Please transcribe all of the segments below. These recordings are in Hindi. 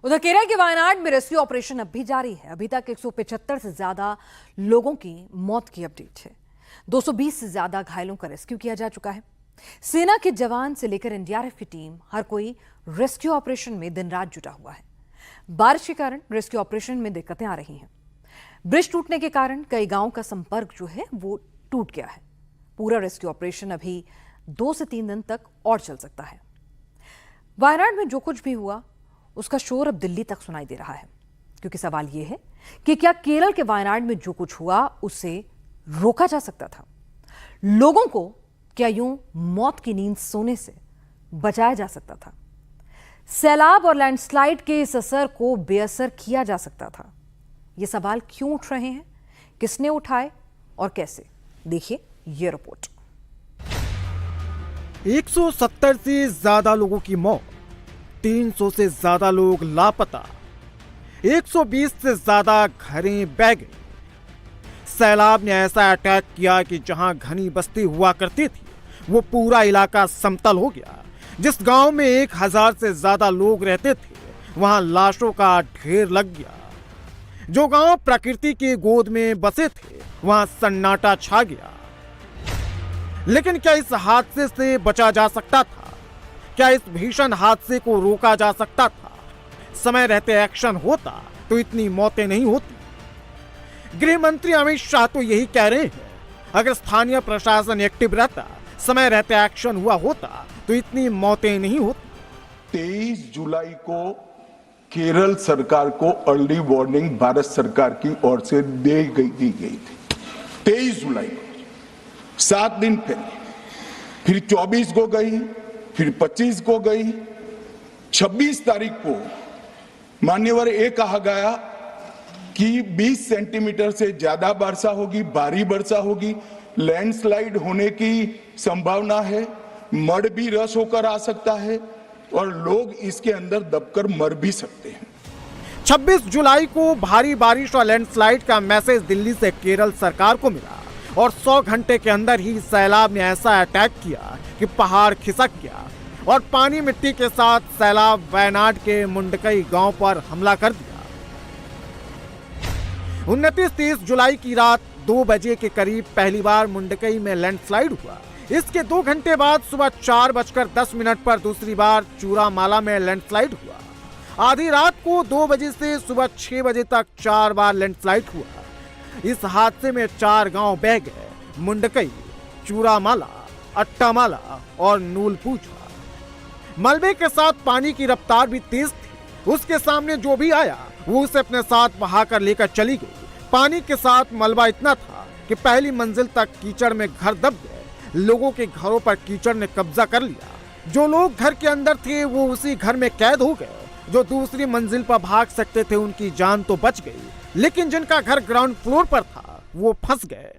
उधर केरल के वायनाड में रेस्क्यू ऑपरेशन अब भी जारी है। अभी तक 175 से ज्यादा लोगों की मौत की अपडेट है। 220 से ज्यादा घायलों का रेस्क्यू किया जा चुका है। सेना के जवान से लेकर एनडीआरएफ की टीम, हर कोई रेस्क्यू ऑपरेशन में दिन रात जुटा हुआ है। बारिश के कारण रेस्क्यू ऑपरेशन में दिक्कतें आ रही हैं। ब्रिज टूटने के कारण कई गांवों का संपर्क जो है वो टूट गया है। पूरा रेस्क्यू ऑपरेशन अभी 2 से 3 दिन तक और चल सकता है। वायनाड में जो कुछ भी हुआ उसका शोर अब दिल्ली तक सुनाई दे रहा है, क्योंकि सवाल यह है कि क्या केरल के वायनाड में जो कुछ हुआ उसे रोका जा सकता था? लोगों को क्या यूं मौत की नींद सोने से बचाया जा सकता था? सैलाब और लैंडस्लाइड के इस असर को बेअसर किया जा सकता था? ये सवाल क्यों उठ रहे हैं, किसने उठाए और कैसे? देखिए ये रिपोर्ट। 170 से ज्यादा लोगों की मौत, 300 से ज्यादा लोग लापता, 120 से ज्यादा घरें बह गई। सैलाब ने ऐसा अटैक किया कि जहां घनी बस्ती हुआ करती थी वो पूरा इलाका समतल हो गया। जिस गांव में 1000 से ज्यादा लोग रहते थे वहां लाशों का ढेर लग गया। जो गांव प्रकृति की गोद में बसे थे वहां सन्नाटा छा गया। लेकिन क्या इस हादसे से बचा जा सकता था? क्या इस भीषण हादसे को रोका जा सकता था? समय रहते एक्शन होता तो इतनी मौतें नहीं होती। गृह मंत्री अमित शाह तो यही कह रहे हैं, अगर स्थानीय प्रशासन एक्टिव रहता, समय रहते एक्शन हुआ होता तो इतनी मौतें नहीं होती। 23 जुलाई को केरल सरकार को अर्ली वार्निंग भारत सरकार की ओर से दी गई थी। 23 जुलाई को 7 दिन पहले, फिर 24 को गई, फिर 25 को गई, 26 तारीख को मान्यवर ये कहा गया कि 20 सेंटीमीटर से ज्यादा वर्षा होगी, भारी वर्षा होगी, लैंडस्लाइड होने की संभावना है, मड भी रस होकर आ सकता है और लोग इसके अंदर दबकर मर भी सकते हैं। 26 जुलाई को भारी बारिश और लैंडस्लाइड का मैसेज दिल्ली से केरल सरकार को मिला और 100 घंटे के अंदर ही सैलाब ने ऐसा अटैक किया कि पहाड़ खिसक गया और पानी मिट्टी के साथ सैलाब वायनाड के मुंडकई गांव पर हमला कर दिया। 29-30 जुलाई की रात 2 बजे के करीब पहली बार मुंडकई में लैंडस्लाइड हुआ। इसके 2 घंटे बाद सुबह 4:10 पर दूसरी बार चूरामाला में लैंडस्लाइड हुआ। आधी रात को 2 बजे से सुबह 6 बजे तक 4 बार लैंडस्लाइड हुआ। इस हादसे में 4 गांव बह गए, मुंडकई, चूरामाला, अट्टामाला और नूलपूछा। मलबे के साथ पानी की रफ्तार भी तेज थी। उसके सामने जो भी आया वो उसे अपने साथ बहाकर लेकर चली गई। पानी के साथ मलबा इतना था कि पहली मंजिल तक कीचड़ में घर दब गए। लोगों के घरों पर कीचड़ ने कब्जा कर लिया। जो लोग घर के अंदर थे वो उसी घर में कैद हो गए। जो दूसरी मंजिल पर भाग सकते थे उनकी जान तो बच गई, लेकिन जिनका घर ग्राउंड फ्लोर पर था वो फंस गए।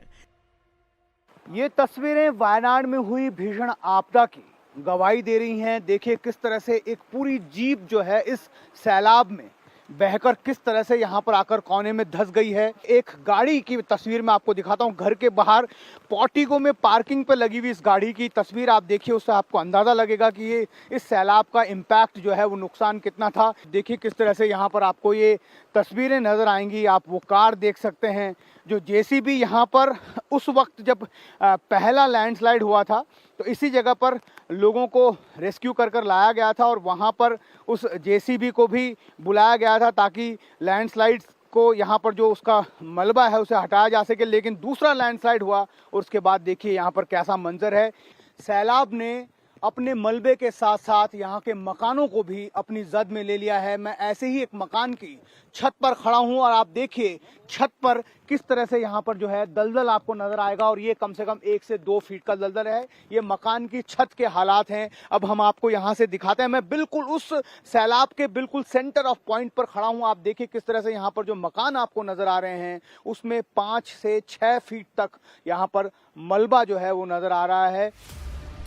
ये तस्वीरें वायनाड में हुई भीषण आपदा की गवाही दे रही हैं। देखिए किस तरह से एक पूरी जीप जो है इस सैलाब में बहकर किस तरह से यहाँ पर आकर कोने में धंस गई है। एक गाड़ी की तस्वीर मैं आपको दिखाता हूँ। घर के बाहर पोर्टिको में पार्किंग पे लगी हुई इस गाड़ी की तस्वीर आप देखिए, उससे आपको अंदाजा लगेगा कि ये इस सैलाब का इम्पैक्ट जो है वो नुकसान कितना था। देखिए किस तरह से यहाँ पर आपको ये तस्वीरें नजर आएंगी। आप वो कार देख सकते हैं जो जेसीबी यहाँ पर उस वक्त जब पहला लैंडस्लाइड हुआ था तो इसी जगह पर लोगों को रेस्क्यू कर लाया गया था और वहाँ पर उस जेसीबी को भी बुलाया गया था ताकि लैंडस्लाइड को यहाँ पर जो उसका मलबा है उसे हटाया जा सके। लेकिन दूसरा लैंडस्लाइड हुआ और उसके बाद देखिए यहाँ पर कैसा मंजर है। सैलाब ने अपने मलबे के साथ साथ यहाँ के मकानों को भी अपनी जद में ले लिया है। मैं ऐसे ही एक मकान की छत पर खड़ा हूँ और आप देखिए छत पर किस तरह से यहाँ पर जो है दलदल आपको नजर आएगा और ये कम से कम 1 से 2 फीट का दलदल है। ये मकान की छत के हालात हैं। अब हम आपको यहाँ से दिखाते हैं। मैं बिल्कुल उस सैलाब के बिल्कुल सेंटर ऑफ पॉइंट पर खड़ा हूँ। आप देखिए किस तरह से यहाँ पर जो मकान आपको नजर आ रहे हैं उसमें 5 से 6 फीट तक यहाँ पर मलबा जो है वो नजर आ रहा है।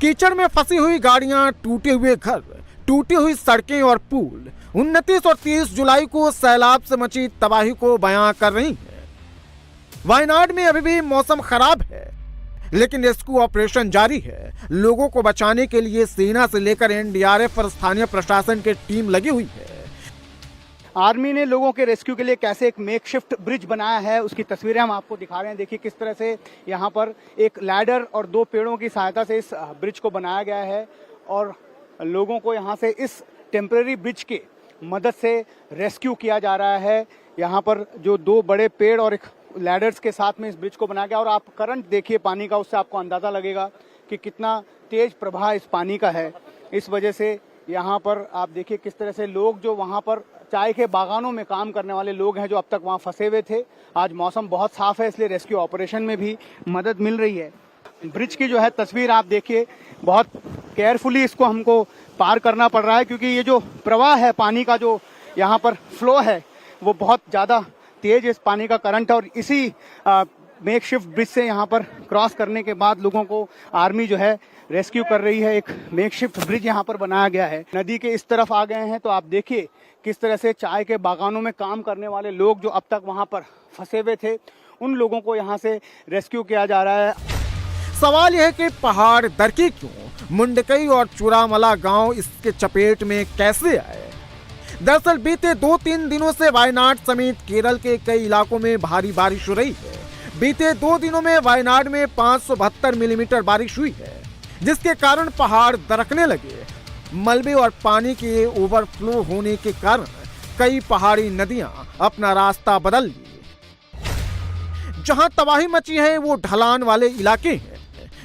कीचड़ में फंसी हुई गाड़ियां, टूटे हुए घर, टूटी हुई सड़कें और पुल 29 और 30 जुलाई को सैलाब से मची तबाही को बयां कर रही है। वायनाड में अभी भी मौसम खराब है, लेकिन रेस्क्यू ऑपरेशन जारी है। लोगों को बचाने के लिए सेना से लेकर एनडीआरएफ और स्थानीय प्रशासन की टीम लगी हुई है। आर्मी ने लोगों के रेस्क्यू के लिए कैसे एक मेकशिफ्ट ब्रिज बनाया है उसकी तस्वीरें हम आपको दिखा रहे हैं। देखिए किस तरह से यहाँ पर एक लैडर और 2 पेड़ों की सहायता से इस ब्रिज को बनाया गया है और लोगों को यहाँ से इस टेम्परेरी ब्रिज के मदद से रेस्क्यू किया जा रहा है। यहाँ पर जो 2 बड़े पेड़ और एक लैडर्स के साथ में इस ब्रिज को बनाया गया और आप करंट देखिए पानी का, उससे आपको अंदाज़ा लगेगा कि कितना तेज प्रवाह इस पानी का है। इस वजह से यहाँ पर आप देखिए किस तरह से लोग जो वहाँ पर चाय के बागानों में काम करने वाले लोग हैं जो अब तक वहाँ फंसे हुए थे, आज मौसम बहुत साफ है इसलिए रेस्क्यू ऑपरेशन में भी मदद मिल रही है। ब्रिज की जो है तस्वीर आप देखिए, बहुत केयरफुली इसको हमको पार करना पड़ रहा है क्योंकि ये जो प्रवाह है पानी का, जो यहाँ पर फ्लो है वो बहुत ज़्यादा तेज इस पानी का करंट है और इसी मेकशिफ्ट ब्रिज से यहाँ पर क्रॉस करने के बाद लोगों को आर्मी जो है रेस्क्यू कर रही है। एक मेकशिफ्ट ब्रिज यहाँ पर बनाया गया है। नदी के इस तरफ आ गए हैं तो आप देखिए किस तरह से चाय के बागानों में काम करने वाले लोग जो अब तक वहाँ पर फंसे हुए थे, उन लोगों को यहाँ से रेस्क्यू किया जा रहा है। सवाल यह है कि पहाड़ दरकी क्यों, मुंडकई और चुरामला गांव इसके चपेट में कैसे आए। दरअसल बीते 2-3 दिनों से वायनाड समेत केरल के कई इलाकों में भारी बारिश हो रही है। बीते 2 दिनों में वायनाड में 572 मिलीमीटर बारिश हुई है, जिसके कारण पहाड़ दरकने लगे। मलबे और पानी के ओवरफ्लो होने के कारण कई पहाड़ी नदियां अपना रास्ता बदल ली। जहां तबाही मची है वो ढलान वाले इलाके हैं,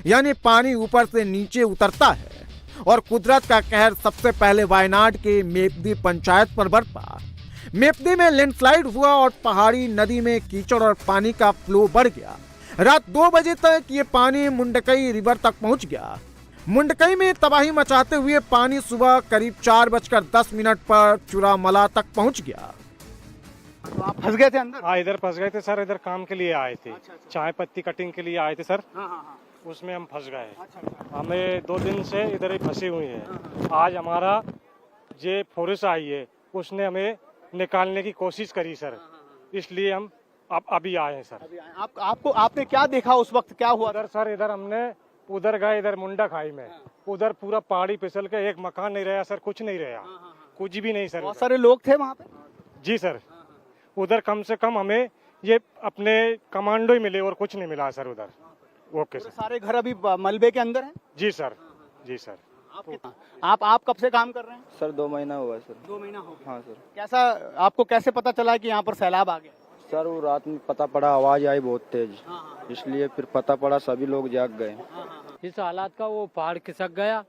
यानी पानी ऊपर से नीचे उतरता है और कुदरत का कहर सबसे पहले वायनाड के मेपदी पंचायत पर बरपा। मेपदी में लैंडस्लाइड हुआ और पहाड़ी नदी में कीचड़ और पानी का फ्लो बढ़ गया। रात 2 बजे तक ये पानी मुंडकई रिवर तक पहुंच गया। मुंडकई में तबाही मचाते हुए पानी सुबह करीब 4:10 पर चुरामला तक पहुंच गया। तो आप फंस गए थे अंदर? हाँ, इधर फंस गए थे सर। इधर काम के लिए आए थे। अच्छा। चाय पत्ती कटिंग के लिए आए थे सर। हाँ। उसमें हम फंस गए। अच्छा। हमें 2 दिन से इधर ही फंसी हुई है। आज हमारा जे फोर्स आई है उसने हमें निकालने की कोशिश करी सर, इसलिए हम अभी आए हैं सर। अभी आए। आपने क्या देखा उस वक्त, क्या हुआ? उधर सर, इधर हमने उधर गए, इधर मुंडा खाई में, उधर पूरा पहाड़ी फिसल के, एक मकान नहीं रहा सर, कुछ नहीं रहा, कुछ भी नहीं सर। बहुत सारे लोग थे वहाँ पे? जी सर, उधर कम से कम हमें ये अपने कमांडो ही मिले और कुछ नहीं मिला सर उधर। Okay sir. सारे घर अभी मलबे के अंदर हैं? जी सर, जी सर। आप कब से काम कर रहे हैं? सर 2 महीना हुआ है सर। 2 महीना हो गया। हाँ सर। कैसा, आपको कैसे पता चला कि यहाँ पर सैलाब आ गया? सर वो रात में पता पड़ा, आवाज आई बहुत तेज, इसलिए फिर पता पड़ा, सभी लोग जाग गए। इस हालात का वो पहाड़ खिसक गया,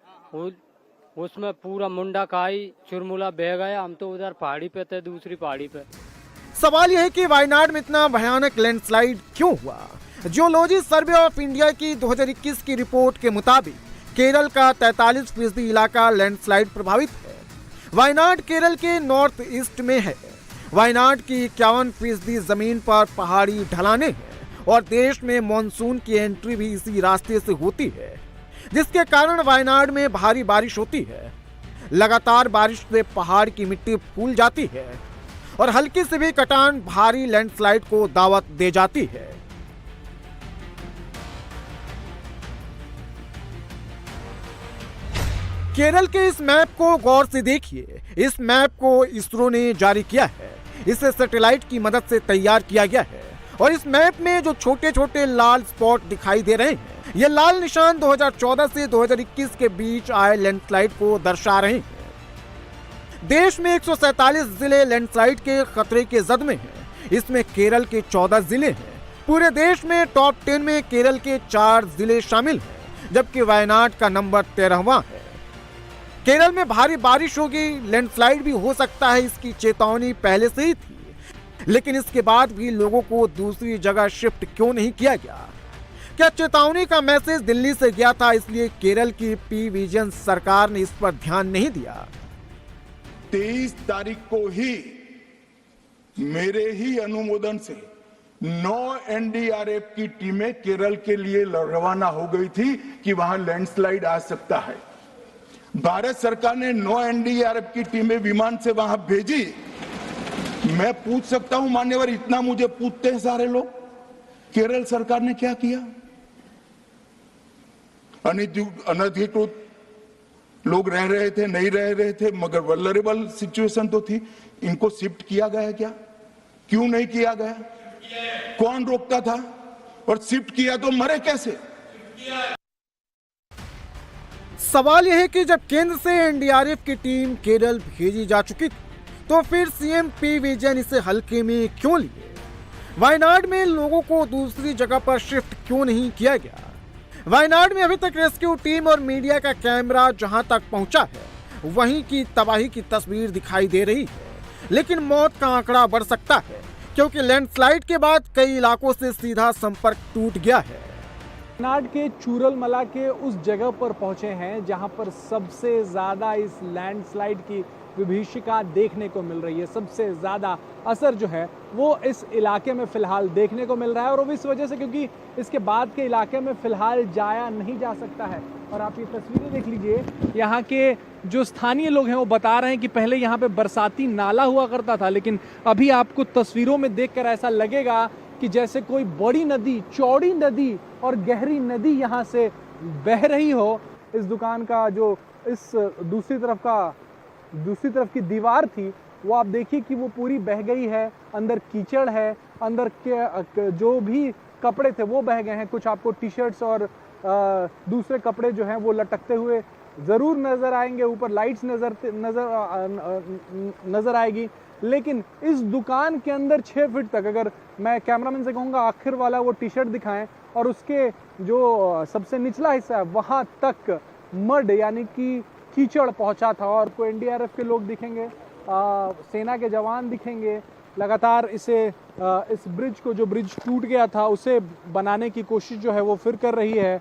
उसमें पूरा मुंडा खाई चुरमुला बह गया। हम तो उधर पहाड़ी पे थे, दूसरी पहाड़ी पे। सवाल यह है कि वायनाड में इतना भयानक लैंडस्लाइड क्यों हुआ। जियोलॉजी सर्वे ऑफ इंडिया की 2021 की रिपोर्ट के मुताबिक केरल का 43% इलाका लैंडस्लाइड प्रभावित है। वायनाड केरल के नॉर्थ ईस्ट में है। वायनाड की 51% जमीन पर पहाड़ी ढलाने हैं और देश में मॉनसून की एंट्री भी इसी रास्ते से होती है, जिसके कारण वायनाड में भारी बारिश होती है। लगातार बारिश से पहाड़ की मिट्टी फूल जाती है और हल्की से भी कटान भारी लैंडस्लाइड को दावत दे जाती है। केरल के इस मैप को गौर से देखिए। इस मैप को इसरो ने जारी किया है। इसे सैटेलाइट की मदद से तैयार किया गया है और इस मैप में जो छोटे छोटे लाल स्पॉट दिखाई दे रहे हैं, ये लाल निशान 2014 से 2021 के बीच आए लैंडस्लाइड को दर्शा रहे हैं। देश में 147 जिले लैंडस्लाइड के खतरे के जद में हैं। इसमें केरल के 14 जिले हैं। पूरे देश में टॉप 10 में केरल के 4 जिले शामिल हैं, जबकि वायनाड का नंबर 13वां है। केरल में भारी बारिश होगी, लैंडस्लाइड भी हो सकता है, इसकी चेतावनी पहले से ही थी, लेकिन इसके बाद भी लोगों को दूसरी जगह शिफ्ट क्यों नहीं किया गया? क्या चेतावनी का मैसेज दिल्ली से गया था, इसलिए केरल की पी विजन सरकार ने इस पर ध्यान नहीं दिया? 23 तारीख को ही मेरे ही अनुमोदन से 9 एनडीआरएफ की टीमें केरल के लिए रवाना हो गई थी कि वहां लैंडस्लाइड आ सकता है। भारत सरकार ने 9 एनडीआरएफ की टीमें विमान से वहां भेजी। मैं पूछ सकता हूं मान्यवर, इतना मुझे पूछते हैं सारे लोग, केरल सरकार ने क्या किया? अनधिकृत लोग रह रहे थे, नहीं रह रहे थे, मगर वल्नरेबल सिचुएशन तो थी। इनको शिफ्ट किया गया क्या? क्यों नहीं किया गया? कौन रोकता था? और शिफ्ट किया तो मरे कैसे? सवाल यह है कि जब केंद्र से एनडीआरएफ की टीम केरल भेजी जा चुकी थी, तो फिर सीएम पी विजयन इसे हल्के में क्यों लिए? वायनाड में लोगों को दूसरी जगह पर शिफ्ट क्यों नहीं किया गया? वायनाड में अभी तक रेस्क्यू टीम और मीडिया का कैमरा जहां तक पहुंचा है, वहीं की तबाही की तस्वीर दिखाई दे रही है, लेकिन मौत का आंकड़ा बढ़ सकता है, क्योंकि लैंडस्लाइड के बाद कई इलाकों से सीधा संपर्क टूट गया है। वायनाड के चूरलमला के उस जगह पर पहुंचे हैं जहां पर सबसे ज्यादा इस लैंडस्लाइड की विभीषिका देखने को मिल रही है। सबसे ज्यादा असर जो है वो इस इलाके में फिलहाल देखने को मिल रहा है, और वो इस वजह से क्योंकि इसके बाद के इलाके में फिलहाल जाया नहीं जा सकता है। और आप ये तस्वीरें देख लीजिए, यहाँ के जो स्थानीय लोग हैं वो बता रहे हैं कि पहले यहाँ पे बरसाती नाला हुआ करता था, लेकिन अभी आपको तस्वीरों में देखकर ऐसा लगेगा कि जैसे कोई बड़ी नदी, चौड़ी नदी और गहरी नदी यहाँ से बह रही हो। इस दुकान का जो इस दूसरी तरफ की दीवार थी वो आप देखिए कि वो पूरी बह गई है, अंदर कीचड़ है, अंदर के जो भी कपड़े थे वो बह गए हैं। कुछ आपको टी शर्ट्स और दूसरे कपड़े जो हैं वो लटकते हुए ज़रूर नज़र आएंगे, ऊपर लाइट्स नज़र आएगी। लेकिन इस दुकान के अंदर 6 फीट तक, अगर मैं कैमरामैन से कहूँगा आखिर वाला वो टी शर्ट दिखाएं, और उसके जो सबसे निचला हिस्सा है वहाँ तक मड यानी कि कीचड़ पहुंचा था। और कोई एनडीआरएफ के लोग दिखेंगे, सेना के जवान दिखेंगे, लगातार इस ब्रिज को, जो ब्रिज टूट गया था, उसे बनाने की कोशिश जो है वो फिर कर रही है।